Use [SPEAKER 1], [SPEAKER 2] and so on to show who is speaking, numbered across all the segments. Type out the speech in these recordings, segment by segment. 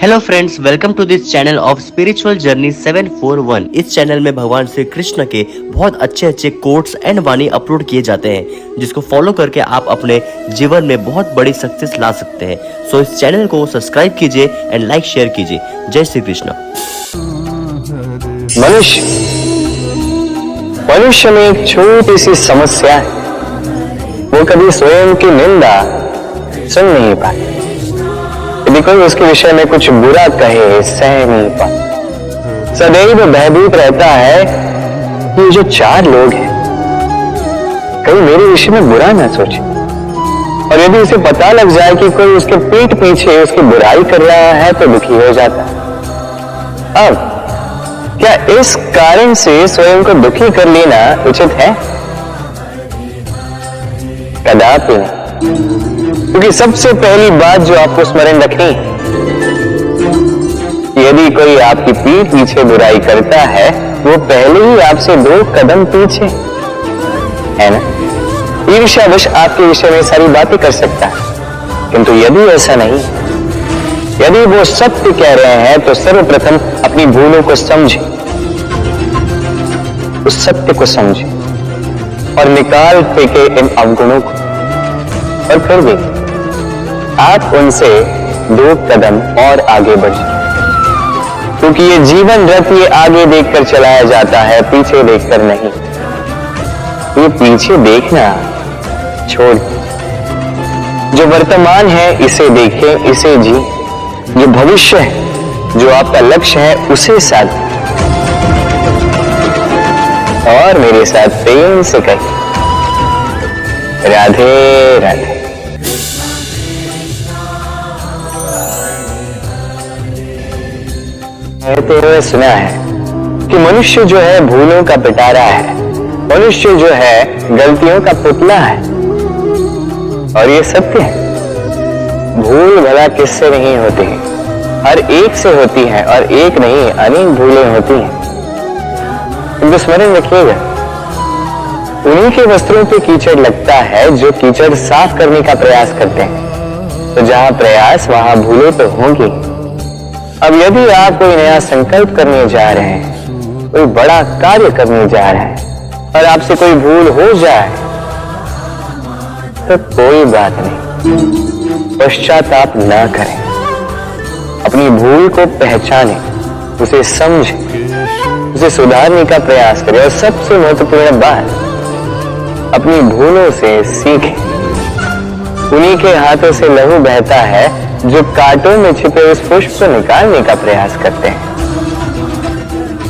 [SPEAKER 1] Hello friends, welcome to this channel of spiritual journey 741। इस channel में भगवान श्री कृष्ण के बहुत अच्छे कोट्स एंड वाणी अपलोड किए जाते हैं, जिसको फॉलो करके आप अपने जीवन में बहुत बड़ी सक्सेस ला सकते हैं। सो इस चैनल को सब्सक्राइब कीजिए एंड लाइक शेयर कीजिए। जय श्री कृष्ण।
[SPEAKER 2] मनुष्य में एक छोटी सी समस्या है, वो कभी स्वयं की निंदा सुन नहीं पाता। यदि कोई उसके विषय में कुछ बुरा कहे, सह नहीं पाता। सदैव भयभीत रहता है कि ये जो चार लोग हैं कहीं मेरे विषय में बुरा ना सोचे। और यदि उसे पता लग जाए कि कोई उसके पीठ पीछे उसकी बुराई कर रहा है तो दुखी हो जाता है। अब क्या इस कारण से स्वयं को दुखी कर लेना उचित है? कदापि नहीं। क्योंकि सबसे पहली बात जो आपको स्मरण रखनी, यदि कोई आपकी पीठ पीछे बुराई करता है वो पहले ही आपसे 2 कदम पीछे है ना। ईर्ष्यावश आपके विषय में सारी बातें कर सकता है, किंतु यदि ऐसा नहीं, यदि वो सत्य कह रहे हैं तो सर्वप्रथम अपनी भूलों को समझे, उस सत्य को समझे और निकाल फेंके इन अवगुणों को। और फिर भी आप उनसे 2 कदम और आगे बढ़े, क्योंकि ये जीवन रथ ये आगे देखकर चलाया जाता है, पीछे देखकर नहीं। ये पीछे देखना छोड़, जो वर्तमान है इसे देखें, इसे जी। जो भविष्य है, जो आपका लक्ष्य है, उसे साध और मेरे साथ प्रेम से कहिए, राधे राधे। कहते हुए सुना है कि मनुष्य जो है भूलों का पिटारा है, मनुष्य जो है गलतियों का पुतला है। और ये सत्य है। भूल भला किससे नहीं होती है, हर एक से होती है, और एक नहीं अनेक भूलें होती हैं। इनको स्मरण रखिएगा। उन्हीं के वस्त्रों पे कीचड़ लगता है जो कीचड़ साफ करने का प्रयास करते हैं। तो जहां प्रयास वहां भूलें तो होंगी। अब यदि आप कोई नया संकल्प करने जा रहे हैं, कोई बड़ा कार्य करने जा रहे हैं और आपसे कोई भूल हो जाए तो कोई बात नहीं, पश्चाताप ना करें। अपनी भूल को पहचानें, उसे समझें, उसे सुधारने का प्रयास करें। और सबसे महत्वपूर्ण बात, अपनी भूलों से सीखें। उन्हीं के हाथों से लहू बहता है जो कांटों में छिपे उस पुष्प को निकालने का प्रयास करते हैं।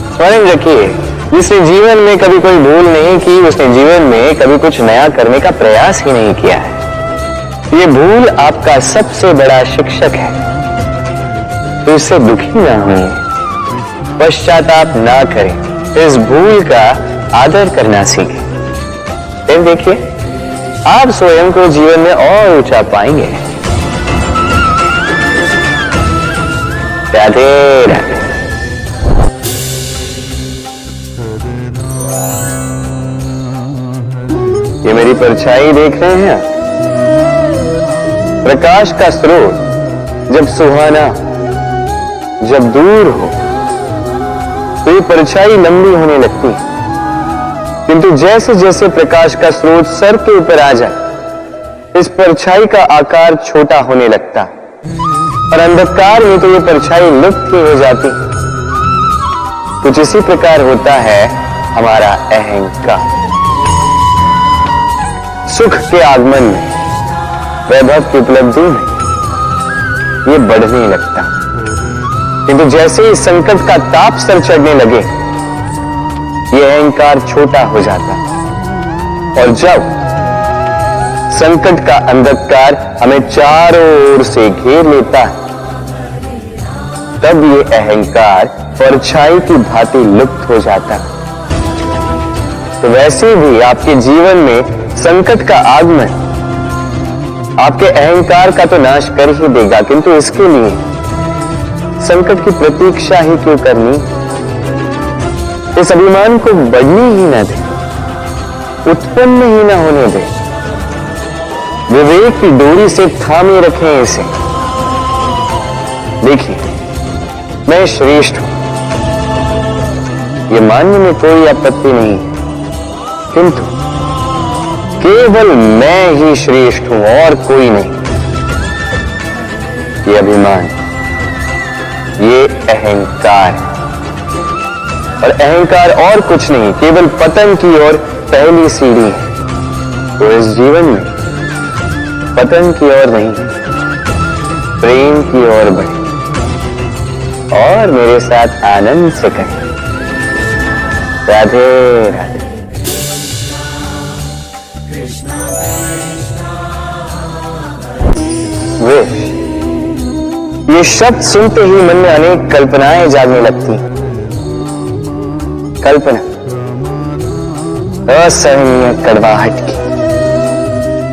[SPEAKER 2] स्मरण रखिए, जिसने जीवन में कभी कोई भूल नहीं की, उसने जीवन में कभी कुछ नया करने का प्रयास ही नहीं किया है। ये भूल आपका सबसे बड़ा शिक्षक है, तो इससे दुखी ना होइए, पश्चाताप ना करें, इस भूल का आदर करना सीखें। फिर देखिए, आप स्वयं को जीवन में और ऊंचा पाएंगे। राधे राधे। ये मेरी परछाई देख रहे हैं? प्रकाश का स्रोत जब सुहाना, जब दूर हो तो ये परछाई लंबी होने लगती है, किंतु जैसे जैसे प्रकाश का स्रोत सर के ऊपर आ जाए, इस परछाई का आकार छोटा होने लगता है और अंधकार में तो ये परछाई लुप्त ही हो जाती। कुछ इसी प्रकार होता है हमारा अहंकार। सुख के आगमन में, वैभव की उपलब्धि में ये बढ़ने लगता, किंतु जैसे ही संकट का ताप सर चढ़ने लगे, ये अहंकार छोटा हो जाता। और जब संकट का अंधकार हमें चारों ओर से घेर लेता है, तब ये अहंकार परछाई की भांति लुप्त हो जाता है। तो वैसे भी आपके जीवन में संकट का आगमन आपके अहंकार का तो नाश कर ही देगा, किंतु इसके लिए संकट की प्रतीक्षा ही क्यों करनी? इस अभिमान को बढ़ने ही ना दे, उत्पन्न ही ना होने दे। विवेक की डोरी से थामे रखें इसे। देखिए, मैं श्रेष्ठ हूं, ये मानने में कोई आपत्ति नहीं, किंतु केवल मैं ही श्रेष्ठ हूं और कोई नहीं। ये अभिमान, ये अहंकार है, और अहंकार और कुछ नहीं, केवल पतन की ओर पहली सीढ़ी है। तो इस जीवन में पतन की ओर नहीं, प्रेम की ओर बढ़े और मेरे साथ आनंद से कहें राधे राधे। विश, ये शब्द सुनते ही मन में अनेक कल्पनाएं जागने लगती। कल्पना असहनीय कड़वाहट की,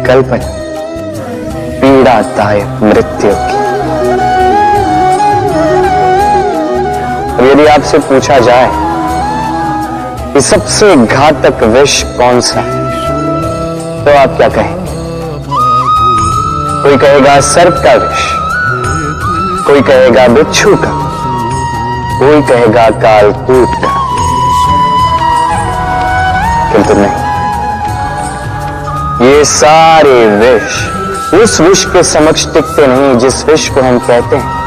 [SPEAKER 2] कल्पना पीड़ादायक मृत्यु की। और यदि आपसे पूछा जाए कि सबसे घातक विष कौन सा, तो आप क्या कहें? कोई कहेगा सर्प का विष, कोई कहेगा बिच्छू का, कोई कहेगा कालकूट का, किंतु नहीं, ये सारे विष उस विष के समक्ष टिकते नहीं जिस विष को हम कहते हैं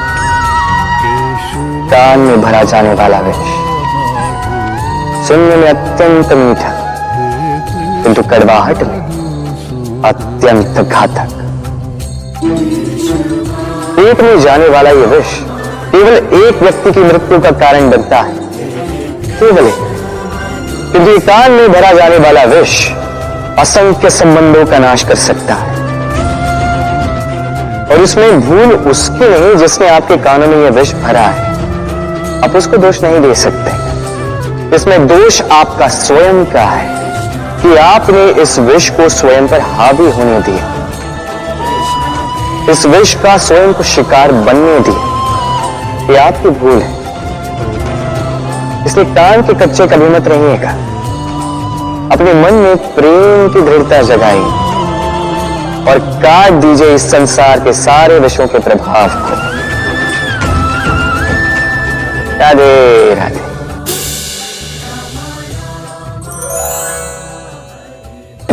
[SPEAKER 2] कान में भरा जाने वाला विष। सुनने में अत्यंत मीठा, किंतु कड़वाहट में अत्यंत घातक। पेट में जाने वाला यह विष केवल एक व्यक्ति की मृत्यु का कारण बनता है, केवल एक, किंतु कान में भरा जाने वाला विष असंख्य संबंधों का नाश कर सकता है। और इसमें भूल उसकी नहीं जिसने आपके कानों में यह विष भरा है, आप उसको दोष नहीं दे सकते। इसमें दोष आपका स्वयं का है कि आपने इस विष को स्वयं पर हावी होने दिया, इस विष का स्वयं को शिकार बनने दिया। ये आपकी भूल है। इसलिए कान के कच्चे कभी मत रहिएगा, अपने मन में प्रेम की दृढ़ता जगाइए और काट दीजिए इस संसार के सारे विषयों के प्रभाव को। राधे राधे।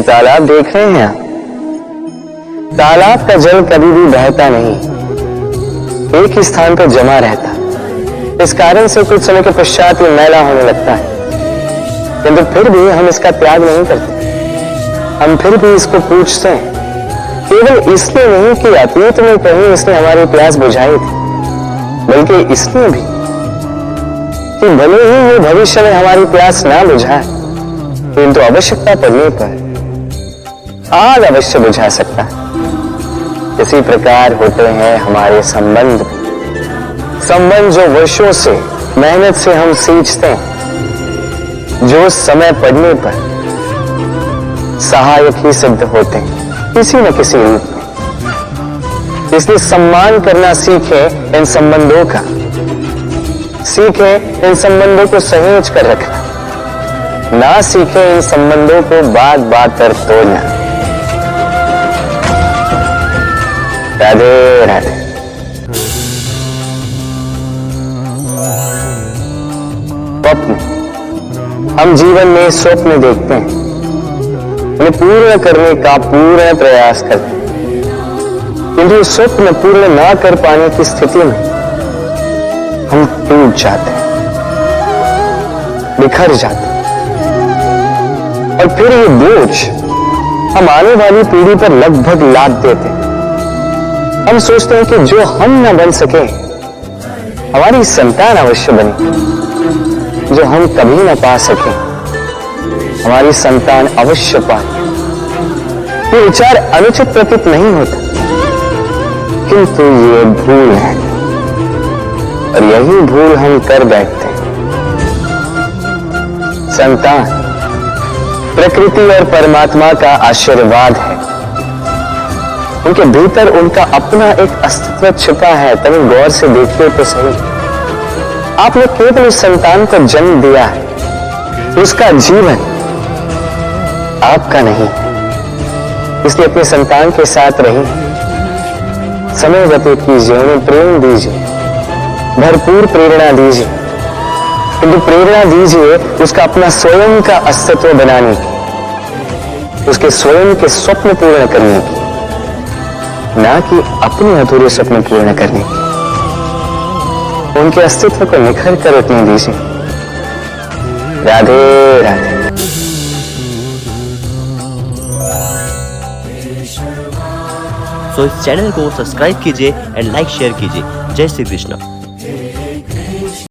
[SPEAKER 2] तालाब देख रहे हैं आप? तालाब का जल कभी भी बहता नहीं, एक ही स्थान पर जमा रहता। इस कारण से कुछ समय के पश्चात ये मैला होने लगता है, किंतु फिर भी हम इसका त्याग नहीं करते। हम फिर भी इसको पूछते हैं, केवल इसलिए नहीं कि अतीत में कहीं इसने हमारी प्यास बुझाई थी, बल्कि इसलिए भी कि भले ही ये भविष्य में हमारी प्यास ना बुझाए, किंतु आवश्यकता पड़ने पर आज अवश्य बुझा सकता है। इसी प्रकार होते हैं हमारे संबंध, संबंध जो वर्षों से मेहनत से हम सींचते हैं, जो समय पड़ने पर सहायक ही सिद्ध होते हैं किसी न किसी रूप में। इसलिए सम्मान करना सीखे इन संबंधों का, सीखे इन संबंधों को सहेज कर रखना, ना सीखे इन संबंधों को बात बात पर तोड़ना। राधे राधे। स्वप्न, हम जीवन में स्वप्न देखते हैं, उन्हें पूर्ण करने का पूर्ण प्रयास करते हैं, किंतु स्वप्न पूर्ण ना कर पाने की स्थिति में हम टूट जाते हैं, बिखर जाते हैं, और फिर ये बोझ हम आने वाली पीढ़ी पर लगभग लाद देते हैं। हम सोचते हैं कि जो हम न बन सके, हमारी संतान अवश्य बने, जो हम कभी न पा सके, हमारी संतान अवश्य पाए। ये विचार अनुचित प्रतीत नहीं होता, किंतु ये भूल है, और यही भूल हम कर बैठते हैं। संतान प्रकृति और परमात्मा का आशीर्वाद है, उनके भीतर उनका अपना एक अस्तित्व छिपा है। तभी गौर से देखिए तो सही, आपने केवल उस संतान को जन्म दिया है, उसका जीवन आपका नहीं। इसलिए अपने संतान के साथ रहिए, समय व्यतीत कीजिए, उन्हें प्रेम दीजिए, भरपूर प्रेरणा दीजिए, किंतु प्रेरणा दीजिए उसका अपना स्वयं का अस्तित्व बनाने की, उसके स्वयं के स्वप्न पूर्ण करने की, ना कि अपने अधूरे स्वप्न पूर्ण करने की। उनके अस्तित्व को निखर कर उठने दीजिए। राधे राधे।
[SPEAKER 1] सो इस चैनल को सब्सक्राइब कीजिए एंड लाइक शेयर कीजिए। जय श्री कृष्ण।